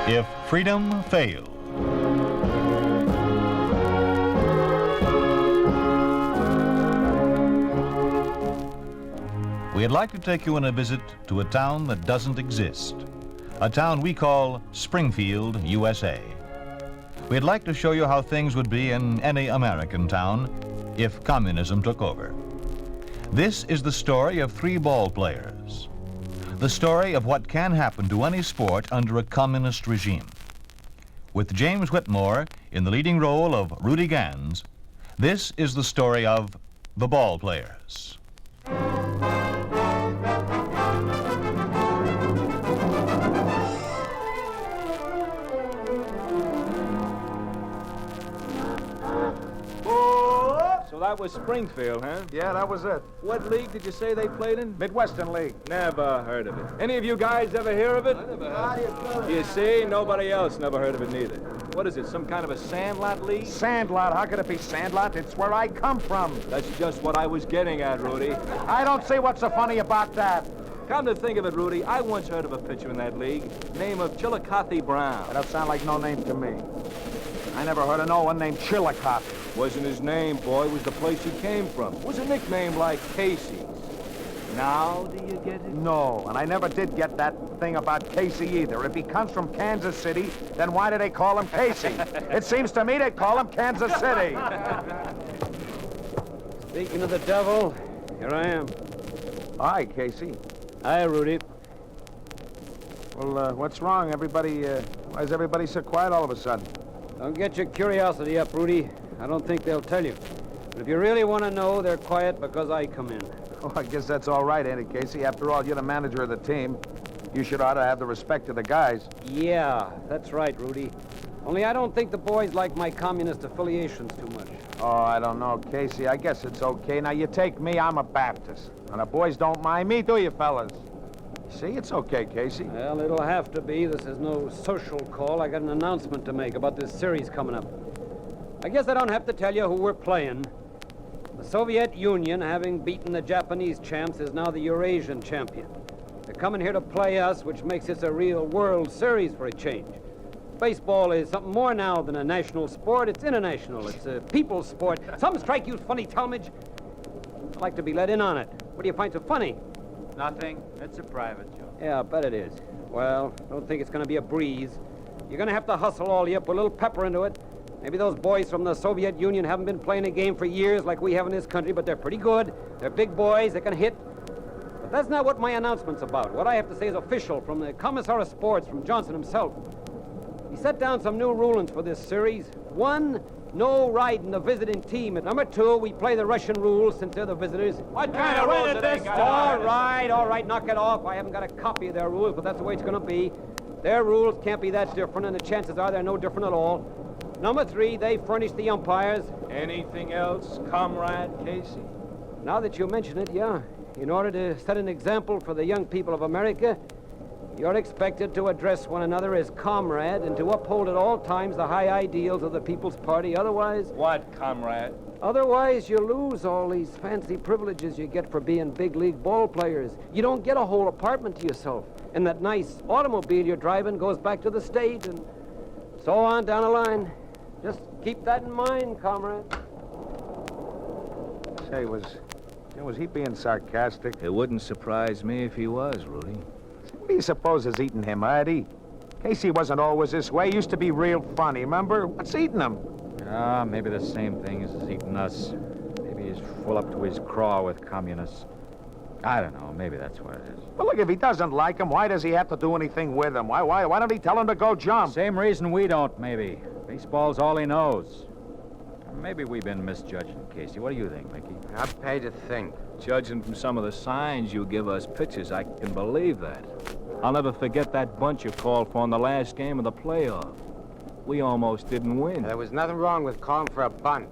If freedom failed. We'd like to take you on a visit to a town that doesn't exist, a town we call Springfield, USA. We'd like to show you how things would be in any American town if communism took over. This is the story of three ball players, the story of what can happen to any sport under a communist regime. With James Whitmore in the leading role of Rudy Gans, this is the story of the Ballplayers. So that was Springfield, huh? Yeah, that was it. What league did you say they played in? Midwestern League. Never heard of it. Any of you guys ever hear of it? I never heard of it. You see, nobody else never heard of it neither. What is it, some kind of a sandlot league? Sandlot? How could it be Sandlot? It's where I come from. That's just what I was getting at, Rudy. I don't see what's so funny about that. Come to think of it, Rudy, I once heard of a pitcher in that league, name of Chillicothe Brown. That don't sound like no name to me. I never heard of no one named Chillicothe. Wasn't his name, boy, was the place he came from. Was a nickname like Casey's. Now do you get it? No, and I never did get that thing about Casey either. If he comes from Kansas City, then why do they call him Casey? It seems to me they call him Kansas City. Speaking of the devil, here I am. Hi, Casey. Hi, Rudy. Well, what's wrong? Why is everybody so quiet all of a sudden? Don't get your curiosity up, Rudy. I don't think they'll tell you. But if you really want to know, they're quiet because I come in. Oh, I guess that's all right, ain't it, Casey? After all, you're the manager of the team. You should ought to have the respect of the guys. Yeah, that's right, Rudy. Only I don't think the boys like my communist affiliations too much. Oh, I don't know, Casey. I guess it's okay. Now, you take me, I'm a Baptist. And the boys don't mind me, do you, fellas? See, it's okay, Casey. Well, it'll have to be. This is no social call. I got an announcement to make about this series coming up. I guess I don't have to tell you who we're playing. The Soviet Union, having beaten the Japanese champs, is now the Eurasian champion. They're coming here to play us, which makes this a real World Series for a change. Baseball is something more now than a national sport. It's international. It's a people's sport. Something strike you funny, Talmadge? I'd like to be let in on it. What do you find so funny? Nothing. It's a private joke. Yeah, I bet it is. Well, don't think it's going to be a breeze. You're going to have to hustle all you, put a little pepper into it. Maybe those boys from the Soviet Union haven't been playing a game for years like we have in this country, but they're pretty good. They're big boys. They can hit. But that's not what my announcement's about. What I have to say is official from the Commissar of Sports, from Johnson himself. He set down some new rulings for this series. 1, no riding the visiting team. And number 2, we play the Russian rules since they're the visitors. What kind of rules are they got? All right, knock it off. I haven't got a copy of their rules, but that's the way it's going to be. Their rules can't be that different, and the chances are they're no different at all. Number 3, they furnish the umpires. Anything else, Comrade Casey? Now that you mention it, yeah. In order to set an example for the young people of America, you're expected to address one another as comrade and to uphold at all times the high ideals of the People's Party. Otherwise... What, Comrade? Otherwise, you lose all these fancy privileges you get for being big league ball players. You don't get a whole apartment to yourself. And that nice automobile you're driving goes back to the state and so on down the line. Just keep that in mind, comrade. Say, was he being sarcastic? It wouldn't surprise me if he was, Rudy. What do you suppose is eating him, Eddie? Casey wasn't always this way. He used to be real funny, remember? What's eating him? Maybe the same thing as eating us. Maybe he's full up to his craw with communists. I don't know. Maybe that's what it is. Well, look, if he doesn't like him, why does he have to do anything with him? Why don't he tell him to go jump? Same reason we don't, maybe. Baseball's all he knows. Maybe we've been misjudging Casey. What do you think, Mickey? I pay to think. Judging from some of the signs you give us pitchers, I can believe that. I'll never forget that bunch you called for in the last game of the playoff. We almost didn't win. There was nothing wrong with calling for a bunt.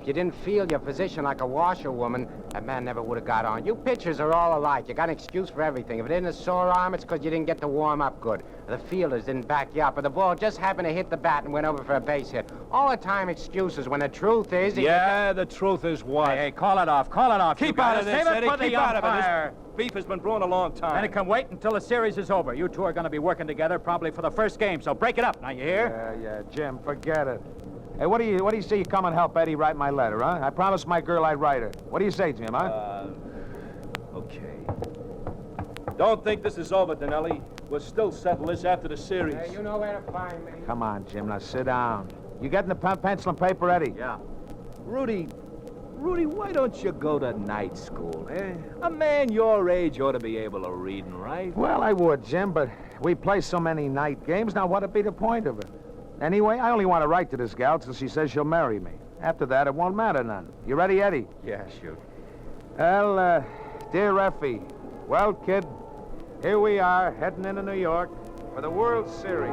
If you didn't feel your position like a washerwoman, that man never would have got on. You pitchers are all alike. You got an excuse for everything. If it isn't a sore arm, it's because you didn't get to warm up good. Or the fielders didn't back you up. Or the ball just happened to hit the bat and went over for a base hit. All the time excuses when the truth is... Yeah, the truth is what? Hey, call it off. Call it off. Keep you out guys. of this, Save it Eddie. for the Keep out of umpire. it. This beef has been brewing a long time. And it can wait until the series is over. You two are going to be working together probably for the first game, so break it up. Now, you hear? Yeah, Jim, forget it. Hey, what do you say you come and help Eddie write my letter, huh? I promised my girl I'd write her. What do you say, Jim, huh? Okay. Don't think this is over, Dinelli. We'll still settle this after the series. Hey, you know where to find me. Come on, Jim, now sit down. You getting the pencil and paper ready? Yeah. Rudy, why don't you go to night school, eh? A man your age ought to be able to read and write. Well, I would, Jim, but we play so many night games. Now, what'd be the point of it? Anyway, I only want to write to this gal till she says she'll marry me. After that, it won't matter none. You ready, Eddie? Yeah, shoot. Well, dear Effie, well, kid, here we are, heading into New York for the World Series.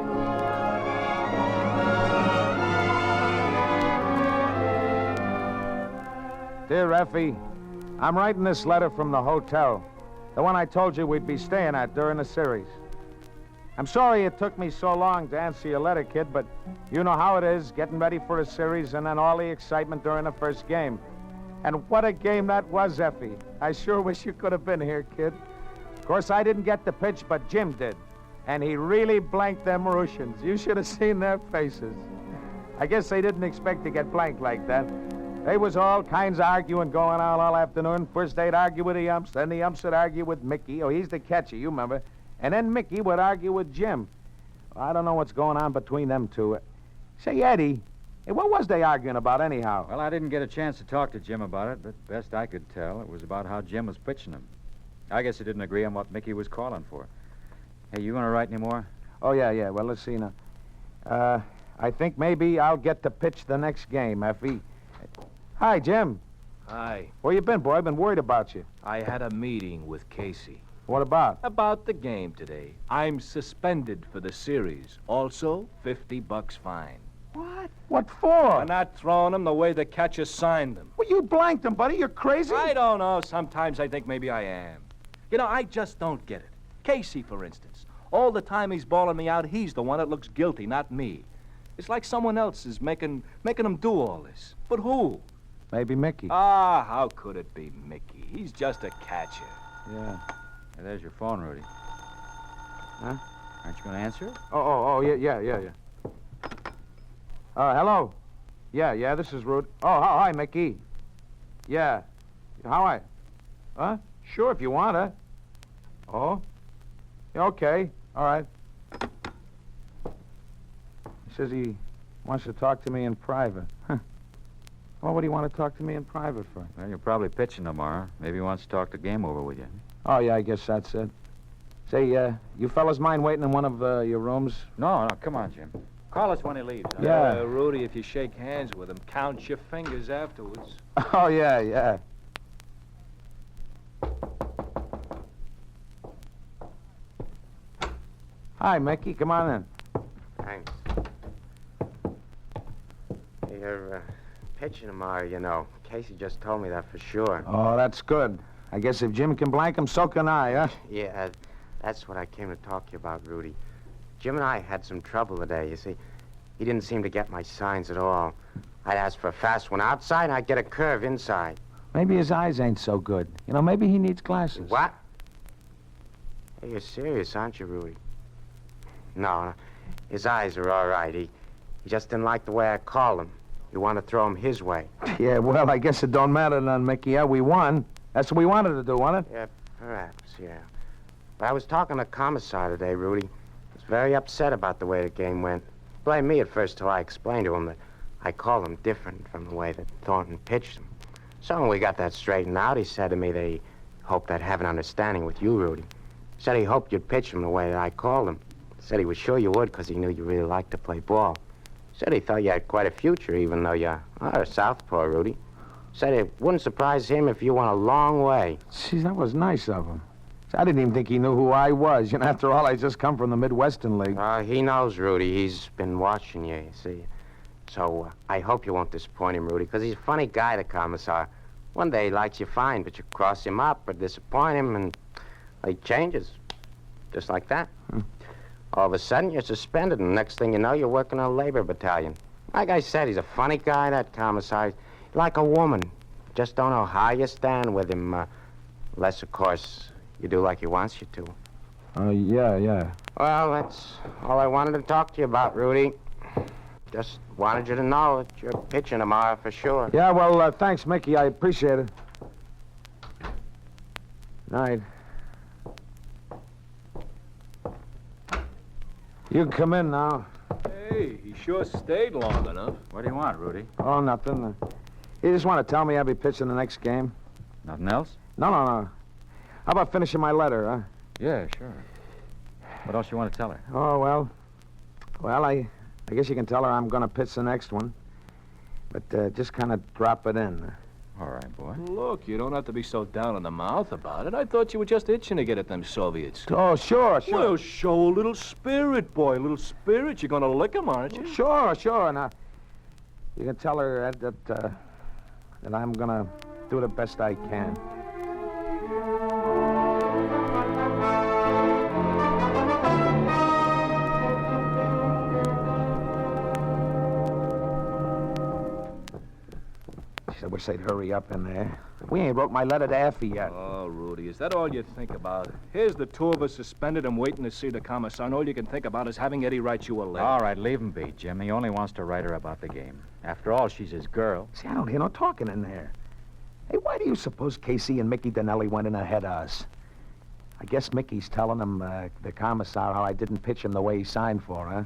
Dear Effie, I'm writing this letter from the hotel, the one I told you we'd be staying at during the series. I'm sorry it took me so long to answer your letter, kid, but you know how it is, getting ready for a series and then all the excitement during the first game. And what a game that was, Effie. I sure wish you could have been here, kid. Of course, I didn't get the pitch, but Jim did. And he really blanked them Russians. You should have seen their faces. I guess they didn't expect to get blanked like that. They was all kinds of arguing going on all afternoon. First they'd argue with the umps, then the umps would argue with Mickey. Oh, he's the catcher, you remember. And then Mickey would argue with Jim. I don't know what's going on between them two. Say, Eddie, hey, what was they arguing about anyhow? Well, I didn't get a chance to talk to Jim about it, but best I could tell, it was about how Jim was pitching him. I guess he didn't agree on what Mickey was calling for. Hey, you going to write any more? Oh, yeah. Well, let's see now. I think maybe I'll get to pitch the next game, Effie. Hi, Jim. Hi. Where you been, boy? I've been worried about you. I had a meeting with Casey. What about? About the game today. I'm suspended for the series. Also, $50 fine. What? What for? For not throwing them the way the catcher signed them. Well, you blanked him, buddy. You're crazy. I don't know. Sometimes I think maybe I am. You know, I just don't get it. Casey, for instance. All the time he's bawling me out, he's the one that looks guilty, not me. It's like someone else is making him do all this. But who? Maybe Mickey. Ah, how could it be Mickey? He's just a catcher. Yeah. Hey, there's your phone, Rudy. Huh? Aren't you going to answer it? Oh, yeah. Hello? Yeah, this is Rude. Oh, hi, Mickey. Yeah. How are you? Huh? Sure, if you want, huh? Oh? Yeah, okay. All right. He says he wants to talk to me in private. Huh. Well, what do you want to talk to me in private for? Well, you're probably pitching tomorrow. Maybe he wants to talk the game over with you. Oh, yeah, I guess that's it. Say, you fellas mind waiting in one of your rooms? No, come on, Jim. Call us when he leaves. Huh? Yeah. Rudy, if you shake hands with him, count your fingers afterwards. Oh, yeah. Hi, Mickey. Come on in. Thanks. You're pitching tomorrow, you know. Casey just told me that for sure. Oh, that's good. I guess if Jim can blank him, so can I, huh? Yeah, that's what I came to talk to you about, Rudy. Jim and I had some trouble today, you see. He didn't seem to get my signs at all. I'd ask for a fast one outside, and I'd get a curve inside. Maybe his eyes ain't so good. You know, maybe he needs glasses. What? Hey, you're serious, aren't you, Rudy? No, his eyes are all right. He just didn't like the way I called him. He wanted to throw him his way. Yeah, well, I guess it don't matter none, Mickey. Yeah, we won. That's what we wanted to do, wasn't it? Yeah, perhaps, yeah. But I was talking to Commissar today, Rudy. He was very upset about the way the game went. Blamed me at first till I explained to him that I called him different from the way that Thornton pitched him. So when we got that straightened out, he said to me that he hoped I'd have an understanding with you, Rudy. Said he hoped you'd pitch him the way that I called him. Said he was sure you would because he knew you really liked to play ball. Said he thought you had quite a future, even though you are a southpaw, Rudy. Said it wouldn't surprise him if you went a long way. Gee, that was nice of him. I didn't even think he knew who I was. You know, after all, I just come from the Midwestern League. He knows, Rudy. He's been watching you, you see. So I hope you won't disappoint him, Rudy, because he's a funny guy, the commissar. One day he likes you fine, but you cross him up or disappoint him, and he changes. Just like that. All of a sudden, you're suspended, and the next thing you know, you're working in a labor battalion. Like I said, he's a funny guy, that commissar. Like a woman. Just don't know how you stand with him, unless, of course, you do like he wants you to. Yeah. Well, that's all I wanted to talk to you about, Rudy. Just wanted you to know that you're pitching tomorrow for sure. Yeah, well, thanks, Mickey. I appreciate it. Night. You can come in now. Hey, he sure stayed long enough. What do you want, Rudy? Oh, nothing. You just want to tell me I'll be pitching the next game? Nothing else? No. How about finishing my letter, huh? Yeah, sure. What else you want to tell her? Oh, well, I guess you can tell her I'm going to pitch the next one. But just kind of drop it in. All right, boy. Look, you don't have to be so down in the mouth about it. I thought you were just itching to get at them Soviets. Oh, sure. Well, show a little spirit, boy. A little spirit. You're going to lick 'em, aren't you? Sure. Now, you can tell her, Ed, that I'm going to do the best I can. I wish they'd hurry up in there. We ain't wrote my letter to Effie yet. Oh, Rudy, is that all you think about? Here's the two of us suspended and waiting to see the commissar, and all you can think about is having Eddie write you a letter. All right, leave him be, Jim. He only wants to write her about the game. After all, she's his girl. See, I don't hear no talking in there. Hey, why do you suppose Casey and Mickey Donnelly went in ahead of us? I guess Mickey's telling him, the commissar, how I didn't pitch him the way he signed for, huh?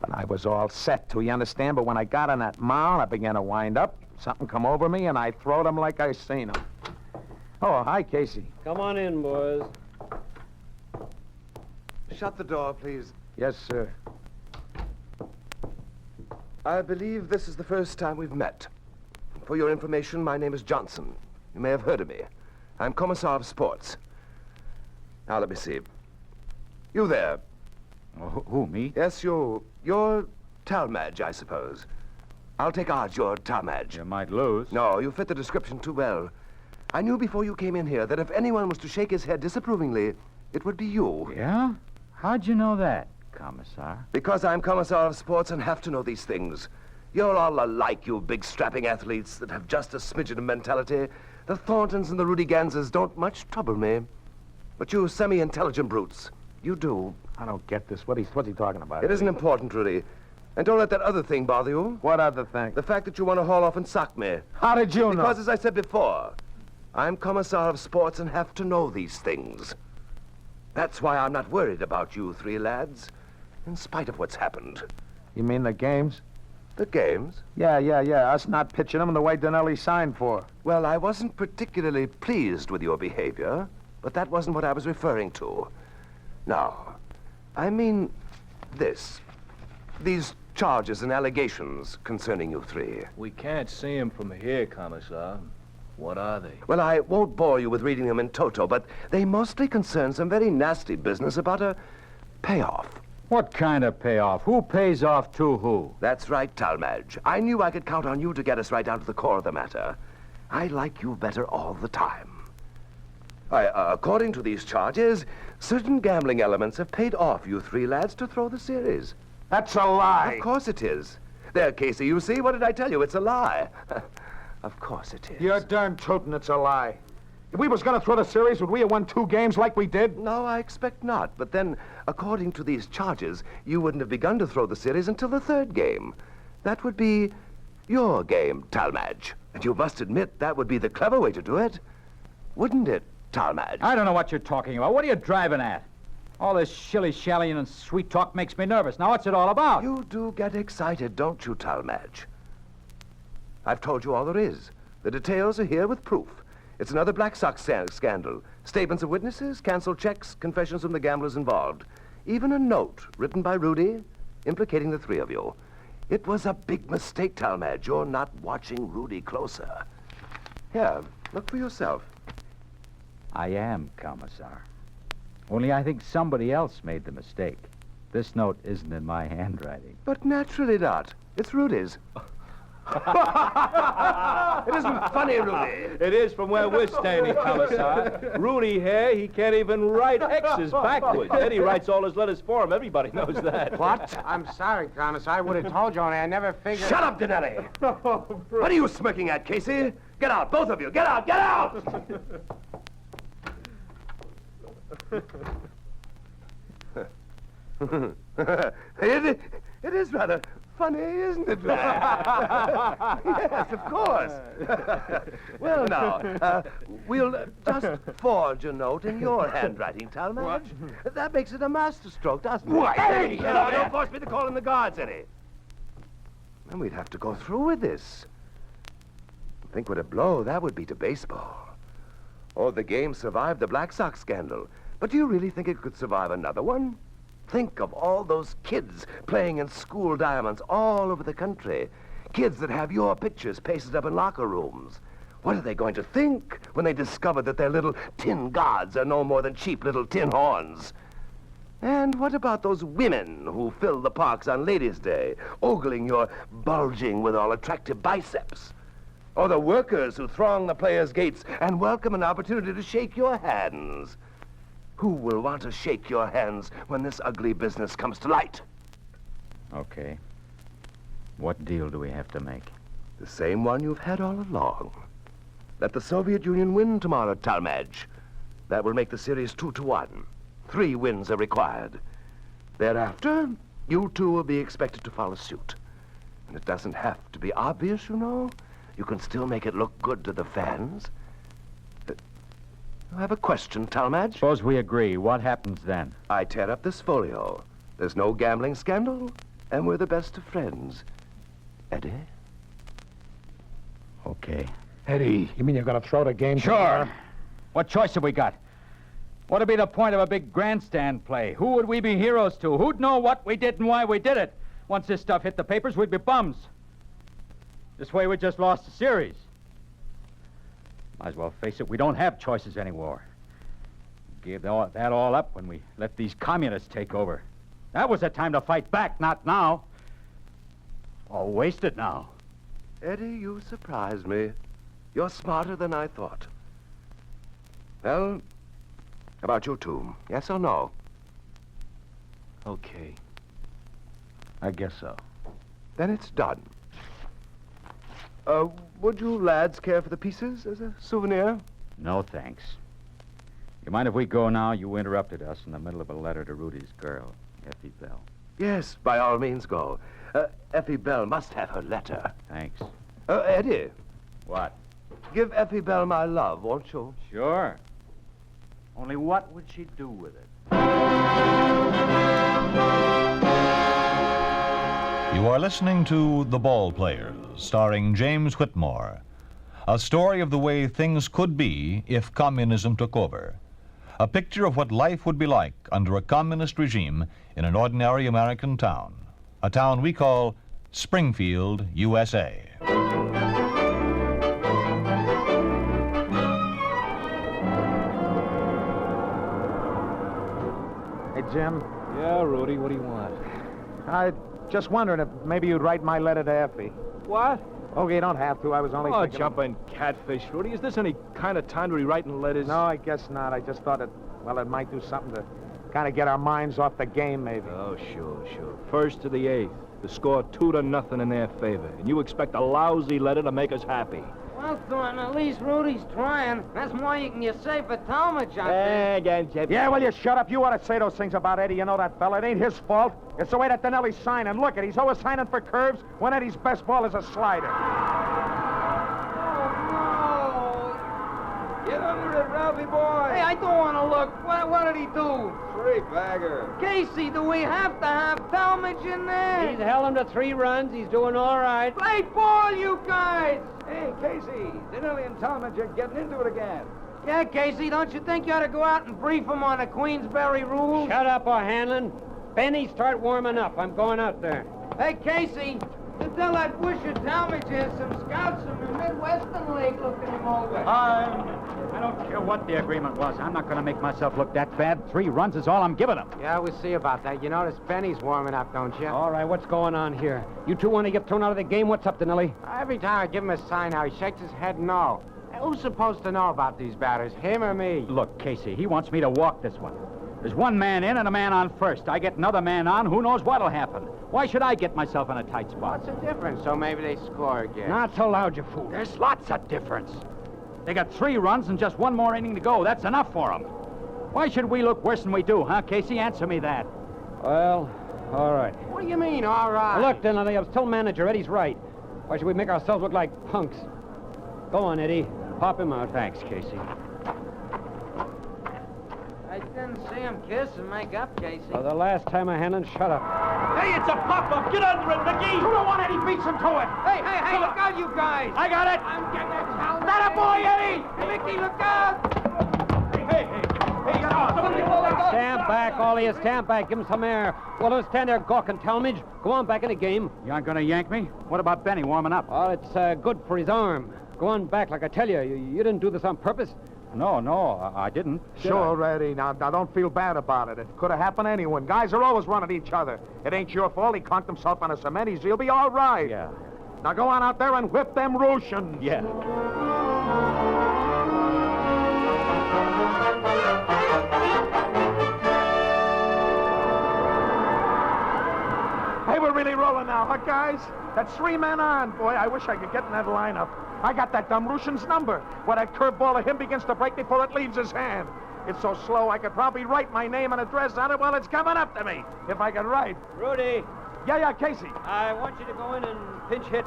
But I was all set to, you understand? But when I got on that mound, I began to wind up. Something come over me, and I throwed him like I seen him. Oh, hi, Casey. Come on in, boys. Shut the door, please. Yes, sir. I believe this is the first time we've met. For your information, my name is Johnson. You may have heard of me. I'm Commissar of Sports. Now, let me see. You there? Well, who, me? Yes, you're Talmadge, I suppose. I'll take odds you're Talmadge. You might lose. No, you fit the description too well. I knew before you came in here that if anyone was to shake his head disapprovingly, it would be you. Yeah? How'd you know that, Commissar? Because I'm Commissar of Sports and have to know these things. You're all alike, you big strapping athletes that have just a smidgen of mentality. The Thorntons and the Rudy Ganses don't much trouble me. But you semi-intelligent brutes, you do. I don't get this. What's he talking about? It isn't important, Rudy. And don't let that other thing bother you. What other thing? The fact that you want to haul off and sock me. How did you know? Because, as I said before, I'm Commissar of Sports and have to know these things. That's why I'm not worried about you three lads, in spite of what's happened. You mean the games? The games? Yeah. Us not pitching them the way Donnelly signed for. Well, I wasn't particularly pleased with your behavior, but that wasn't what I was referring to. No, I mean this. These charges and allegations concerning you three. We can't see him from here, Commissar. What are they? Well, I won't bore you with reading them in toto, but they mostly concern some very nasty business about a payoff. What kind of payoff? Who pays off to who? That's right, Talmadge. I knew I could count on you to get us right down to the core of the matter. I like you better all the time. According to these charges, certain gambling elements have paid off you three lads to throw the series. That's a lie. Of course it is. There, Casey, you see? What did I tell you? It's a lie. Of course it is. You're darn tootin' it's a lie. If we was gonna throw the series, would we have won 2 games like we did? No, I expect not. But then, according to these charges, you wouldn't have begun to throw the series until the 3rd game. That would be your game, Talmadge. And you must admit that would be the clever way to do it. Wouldn't it, Talmadge? I don't know what you're talking about. What are you driving at? All this shilly-shallying and sweet talk makes me nervous. Now, what's it all about? You do get excited, don't you, Talmadge? I've told you all there is. The details are here with proof. It's another Black Sox scandal. Statements of witnesses, canceled checks, confessions from the gamblers involved. Even a note written by Rudy implicating the 3 of you. It was a big mistake, Talmadge. You're not watching Rudy closer. Here, look for yourself. I am, Commissar. Only I think somebody else made the mistake. This note isn't in my handwriting. But naturally not. It's Rudy's. It isn't funny, Rudy. It is from where we're standing, Commissar. Rudy here, he can't even write X's backwards. Eddie writes all his letters for him. Everybody knows that. What? I'm sorry, Commissar. I would have told you, only I never figured... Shut up, Dinelli! What are you smirking at, Casey? Get out, both of you! Get out! Get out! It is rather funny, isn't it, lad? Yes, of course. Well, now, we'll just forge a note in your handwriting, Talmadge. That makes it a masterstroke, doesn't it? Why, Hey, don't force me to call in the guards, Eddie. Then we'd have to go through with this. Think what a blow that would be to baseball. Oh, the game survived the Black Sox scandal. But do you really think it could survive another one? Think of all those kids playing in school diamonds all over the country. Kids that have your pictures pasted up in locker rooms. What are they going to think when they discover that their little tin gods are no more than cheap little tin horns? And what about those women who fill the parks on Ladies' Day, ogling your bulging with all attractive biceps? Or the workers who throng the players' gates and welcome an opportunity to shake your hands? Who will want to shake your hands when this ugly business comes to light? Okay. What deal do we have to make? The same one you've had all along. Let the Soviet Union win tomorrow, Talmadge. That will make the series 2-1. 3 wins are required. Thereafter, you two will be expected to follow suit. And it doesn't have to be obvious, you know. You can still make it look good to the fans. I have a question, Talmadge. Suppose we agree. What happens then? I tear up this folio. There's no gambling scandal, and we're the best of friends. Eddie? Okay. Eddie, you mean you're going to throw the game? Sure. What choice have we got? What'd be the point of a big grandstand play? Who would we be heroes to? Who'd know what we did and why we did it? Once this stuff hit the papers, we'd be bums. This way, we just lost the series. Might as well face it, we don't have choices anymore. We gave that all up when we let these communists take over. That was the time to fight back, not now. All wasted now. Eddie, you surprised me. You're smarter than I thought. Well, how about you two? Yes or no? Okay. I guess so. Then it's done. Would you lads care for the pieces as a souvenir? No, thanks. You mind if we go now? You interrupted us in the middle of a letter to Rudy's girl, Effie Bell. Yes, by all means go. Effie Bell must have her letter. Thanks. Eddie, What? give Effie Bell my love, won't you? Sure. Only what would she do with it? You are listening to The Ballplayers, starring James Whitmore. A story of the way things could be if communism took over. A picture of what life would be like under a communist regime in an ordinary American town. A town we call Springfield, USA. Hey, Jim, Yeah, Rudy, what do you want? I just wondering if maybe you'd write my letter to Effie. What? Okay, you don't have to. I was only Oh, thinking... jumping catfish, Rudy. Is this any kind of time to be writing letters? No, I guess not. I just thought it might do something to kind of get our minds off the game, maybe. Oh, sure. First to the 8th. The score 2-0 in their favor. And you expect a lousy letter to make us happy. Well, Thornton, at least Rudy's trying. That's more you can say for Talmadge, I think. Yeah, well, you shut up. You ought to say those things about Eddie. You know that fella. It ain't his fault. It's the way that Dinelli's signing. Look at, he's always signing for curves when Eddie's best ball is a slider. Get under it, Ralphie boy. Hey, I don't want to look. What did he do? Three-bagger. Casey, do we have to have Talmadge in there? He's held him to 3 runs. He's doing all right. Play ball, you guys! Hey, Casey, Dinelli and Talmadge are getting into it again. Yeah, Casey, don't you think you ought to go out and brief him on the Queensberry rules? Shut up, O'Hanlon. Benny, start warming up. I'm going out there. Hey, Casey, Tell that busher Talmadge has some scouts from the Midwestern League looking him over. I don't care what the agreement was. I'm not going to make myself look that bad. 3 runs is all I'm giving him. Yeah, we'll see about that. You notice Benny's warming up, don't you? All right, what's going on here? You two want to get thrown out of the game? What's up, Danelli? Every time I give him a sign now, he shakes his head no. Who's supposed to know about these batters, him or me? Look, Casey, he wants me to walk this one. There's 1 man in and a man on first. I get another man on, who knows what'll happen. Why should I get myself in a tight spot? What's the difference? So maybe they score again. Not so loud, you fool. There's lots of difference. They got 3 runs and just 1 more inning to go. That's enough for them. Why should we look worse than we do, huh, Casey? Answer me that. Well, all right. What do you mean, all right? Look, Danelli, I was telling manager, Eddie's right. Why should we make ourselves look like punks? Go on, Eddie. Pop him out. Thanks, Casey. I didn't see him kiss and make up, Casey. For the last time, Hannon, shut up. Hey, it's a pop-up. Get under it, Mickey. You don't want Eddie beats him to it. Hey, look out, you guys! I got it. I'm getting a towel. That a boy, Eddie. Hey, Mickey, look out! Hey, get on. Stand back, all of you. Stand back. Give him some air. Well, don't stand there gawking, Talmadge. Go on back in the game. You aren't going to yank me? What about Benny warming up? Oh, it's good for his arm. Go on back, like I tell you. You didn't do this on purpose. No, I didn't. Sure, Eddie. Now, don't feel bad about it. It could have happened to anyone. Guys are always running each other. It ain't your fault. He conked himself on a cement. He'll be all right. Yeah. Now go on out there and whip them Russians. Yeah. Hey, we're really rolling now, huh, guys? That's 3 men on. Boy, I wish I could get in that lineup. I got that dumb Russian's number. When that curveball of him begins to break before it leaves his hand. It's so slow, I could probably write my name and address on it while it's coming up to me. If I could write. Rudy, Yeah, Casey. I want you to go in and pinch hit.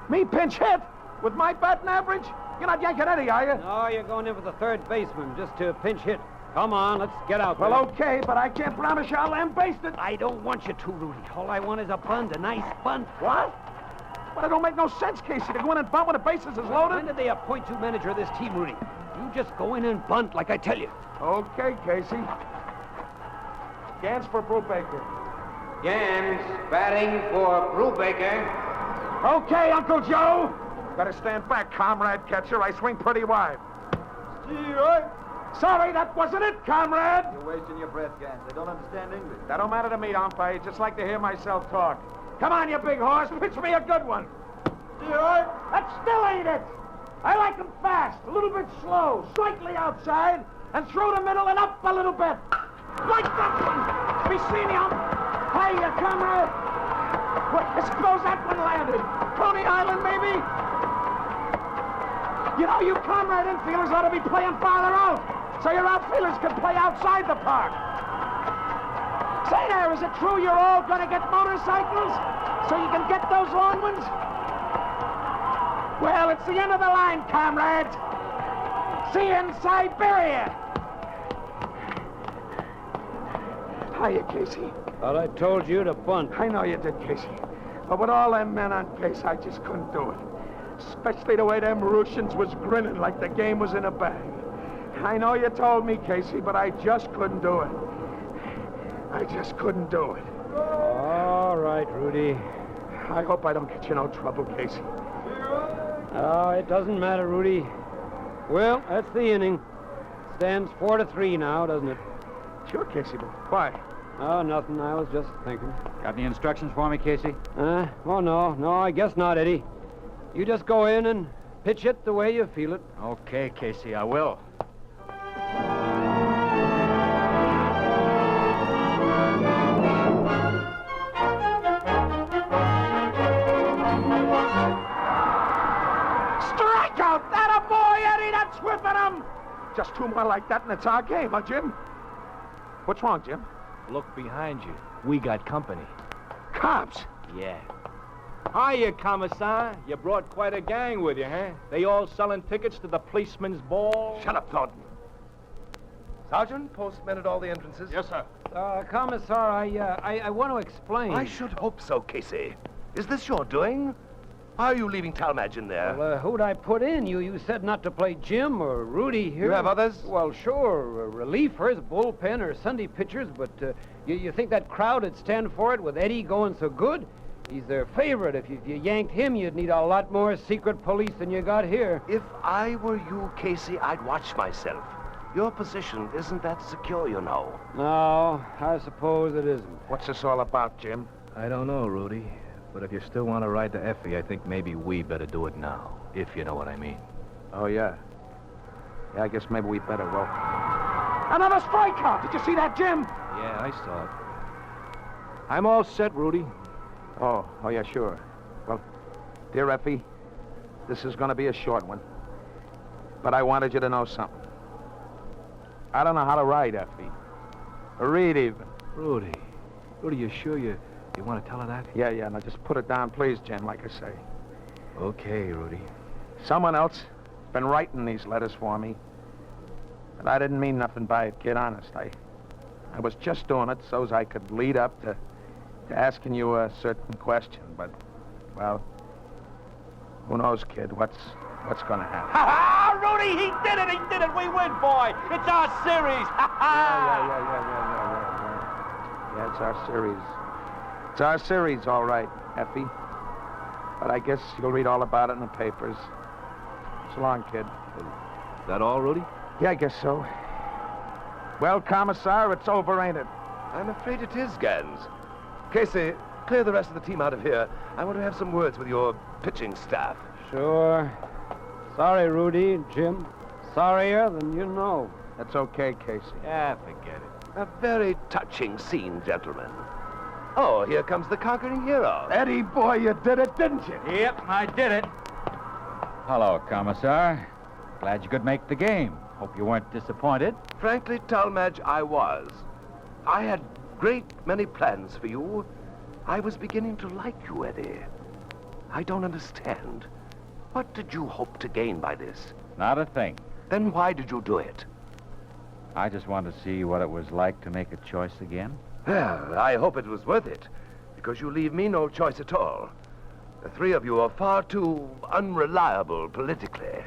Me pinch hit? With my batting average? You're not yanking Eddie, are you? No, you're going in for the third baseman, just to pinch hit. Come on, let's get out there. Well, okay, but I can't promise you I'll lambaste it. I don't want you to, Rudy. All I want is a bunt, a nice bunt. What? Well, it don't make no sense, Casey, to go in and bunt when the bases is When loaded. did they appoint you manager of this team, Rudy? You just go in and bunt, like I tell you. Okay, Casey. Gans for Brubaker. Gans batting for Brubaker. Okay, Uncle Joe. Better stand back, comrade catcher. I swing pretty wide. Sorry, that wasn't it, comrade. You're wasting your breath, Gans. I don't understand English. That don't matter to me, umpire. Just like to hear myself talk. Come on, you big horse. Pitch me a good one. That still ain't it. I like them fast, a little bit slow, slightly outside, and through the middle and up a little bit. Like that one. We seen him. Hiya, comrade. Wait, I suppose that one landed. Coney Island, maybe? You know, you comrade infielders ought to be playing farther out, so your outfielders can play outside the park. Say there, is it true you're all going to get motorcycles so you can get those long ones? Well, it's the end of the line, comrades. See you in Siberia. Hiya, Casey. But I told you to bunt. I know you did, Casey. But with all them men on base, I just couldn't do it. Especially the way them Russians was grinning like the game was in a bag. I know you told me, Casey, but I just couldn't do it. I just couldn't do it. All right, Rudy. I hope I don't get you no trouble, Casey. Oh, it doesn't matter, Rudy. Well, that's the inning. Stands 4-3 now, doesn't it? Sure, Casey, but why? Oh, nothing. I was just thinking. Got any instructions for me, Casey? Oh, no, I guess not, Eddie. You just go in and pitch it the way you feel it. Okay, Casey, I will. Strikeout! That a boy, Eddie! That's whipping him! Just 2 more like that and it's our game, huh, Jim? What's wrong, Jim? Look behind you. We got company. Cops! Yeah. Hiya, Commissar. You brought quite a gang with you, huh? They all selling tickets to the policeman's ball? Shut up, Thornton. Sergeant, postmen at all the entrances. Yes, sir. Commissar, I want to explain. I should hope so, Casey. Is this your doing? Why are you leaving Talmadge in there? Well, who'd I put in? You said not to play Jim or Rudy here. You have others? Well, sure. Relievers, bullpen, or Sunday pitchers, but you think that crowd would stand for it with Eddie going so good? He's their favorite. If you yanked him, you'd need a lot more secret police than you got here. If I were you, Casey, I'd watch myself. Your position isn't that secure, you know. No, I suppose it isn't. What's this all about, Jim? I don't know, Rudy. But if you still want to ride to Effie, I think maybe we better do it now, if you know what I mean. Oh, yeah. Yeah, I guess maybe we better. Well, another strikeout! Did you see that, Jim? Yeah, I saw it. I'm all set, Rudy. Oh, yeah, sure. Well, dear Effie, this is going to be a short one. But I wanted you to know something. I don't know how to write, Effie. Or read, even. Rudy, you sure you want to tell her that? Yeah, now just put it down, please, Jim, like I say. Okay, Rudy. Someone else has been writing these letters for me. But I didn't mean nothing by it, kid, honest. I was just doing it so's I could lead up to asking you a certain question. But, well, who knows, kid, what's going to happen. Ha-ha! Rudy, he did it! We win, boy! It's our series! Yeah, it's our series. It's our series, all right, Effie. But I guess you'll read all about it in the papers. So long, kid. Is that all, Rudy? Yeah, I guess so. Well, Commissar, it's over, ain't it? I'm afraid it is, Gans. Casey, clear the rest of the team out of here. I want to have some words with your pitching staff. Sure. Sorry, Rudy, Jim. Sorrier than you know. That's okay, Casey. Yeah, forget it. A very touching scene, gentlemen. Oh, here comes the conquering hero. Eddie, boy, you did it, didn't you? Yep, I did it. Hello, Commissar. Glad you could make the game. Hope you weren't disappointed. Frankly, Talmadge, I was. I had great many plans for you. I was beginning to like you, Eddie. I don't understand. What did you hope to gain by this? Not a thing. Then why did you do it? I just wanted to see what it was like to make a choice again. Well, I hope it was worth it, because you leave me no choice at all. The three of you are far too unreliable politically.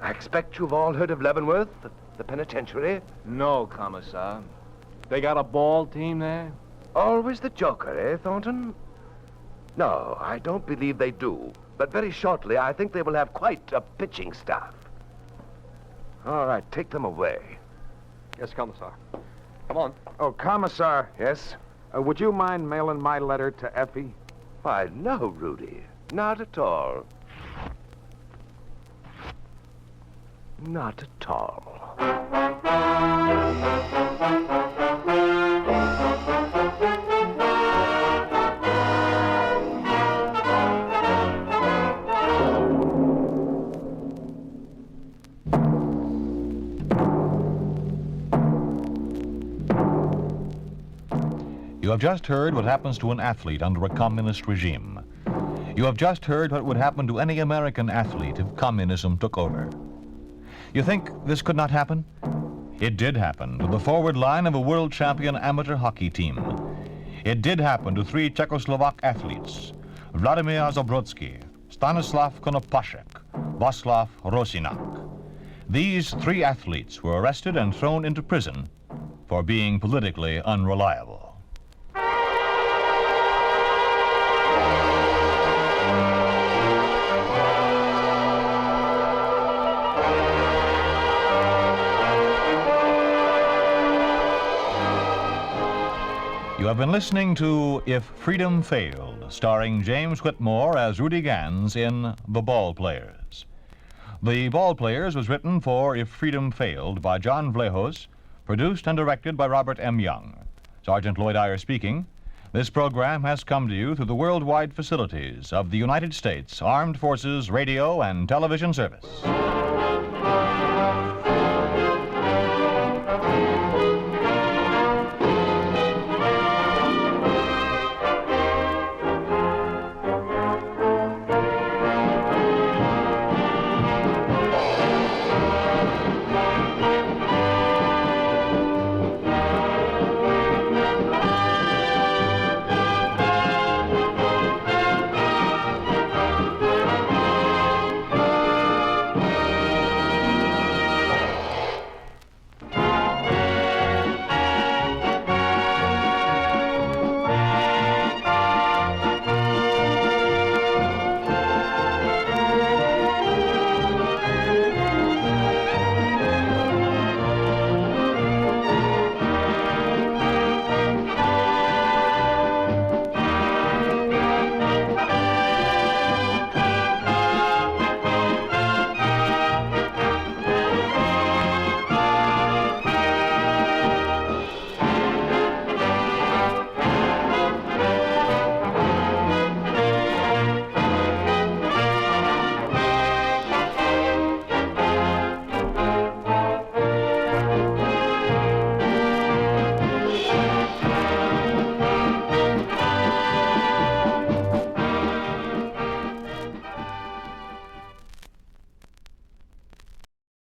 I expect you've all heard of Leavenworth, the penitentiary. No, Commissar. They got a ball team there? Always the joker, eh, Thornton? No, I don't believe they do. But very shortly, I think they will have quite a pitching staff. All right, take them away. Yes, Commissar. Come on. Oh, Commissar, Yes? would you mind mailing my letter to Effie? Why, no, Rudy. Not at all. Not at all. You have just heard what happens to an athlete under a communist regime. You have just heard what would happen to any American athlete if communism took over. You think this could not happen? It did happen to the forward line of a world champion amateur hockey team. It did happen to three Czechoslovak athletes, Vladimir Zabrodsky, Stanislav Konopashek, Václav Rosinak. These three athletes were arrested and thrown into prison for being politically unreliable. You have been listening to If Freedom Failed, starring James Whitmore as Rudy Gans in The Ballplayers. The Ballplayers was written for If Freedom Failed by John Vlahos, produced and directed by Robert M. Young. Sergeant Lloyd Iyer speaking. This program has come to you through the worldwide facilities of the United States Armed Forces Radio and Television Service.